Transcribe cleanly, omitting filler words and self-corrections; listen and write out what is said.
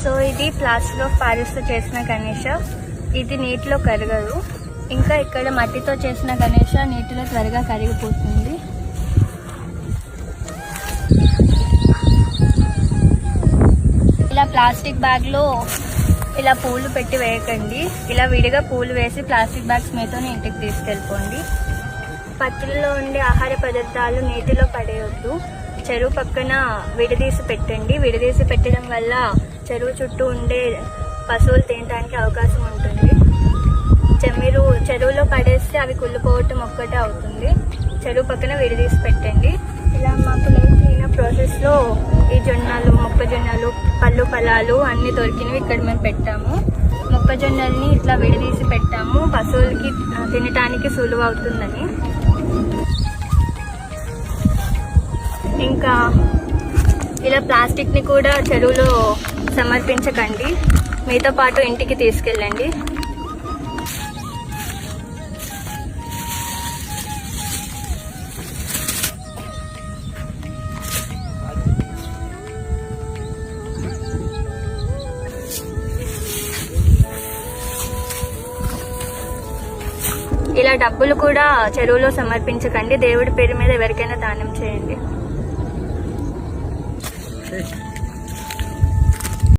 So ఇది plaster of ప్యారిస్తో చేసిన గణేష. ఇది నీటిలో కరగదు. ఇంకా ఇక్కడ మట్టితో చేసిన గణేష నీటిలో త్వరగా కరిగిపోతుంది. ఇలా ప్లాస్టిక్ బ్యాగ్లో ఇలా పూలు పెట్టి వేయకండి. ఇలా విడిగా పూలు వేసి ప్లాస్టిక్ బ్యాగ్స్ మీతో ఇంటికి తీసుకెళ్ళిపోండి. పత్రుల్లో ఉండే ఆహార పదార్థాలు నీటిలో పడేయొద్దు. చెరువు పక్కన విడదీసి పెట్టండి. విడదీసి పెట్టడం వల్ల చెరువు చుట్టూ ఉండే పశువులు తినడానికి అవకాశం ఉంటుంది. మీరు చెరువులో పడేస్తే అవి కుళ్ళిపోవటం ఒక్కటే అవుతుంది. చెరువు పక్కన విడదీసి పెట్టండి. ఇలా మాకు లేచిన ప్రాసెస్లో ఈ జొన్నలు, మొక్కజొన్నలు, పళ్ళు ఫలాలు అన్నీ దొరికినవి ఇక్కడ మేము పెట్టాము. మొక్కజొన్నల్ని ఇట్లా విడదీసి పెట్టాము పశువులకి తినటానికి సులువు అవుతుందని. ఇంకా ఇలా ప్లాస్టిక్ని కూడా చెరువులో సమర్పించకండి. మీతో పాటు ఇంటికి తీసుకెళ్ళండి. ఇలా డబ్బులు కూడా చెరువులో సమర్పించకండి. దేవుడి పేరు మీద ఎవరికైనా దానం చేయండి.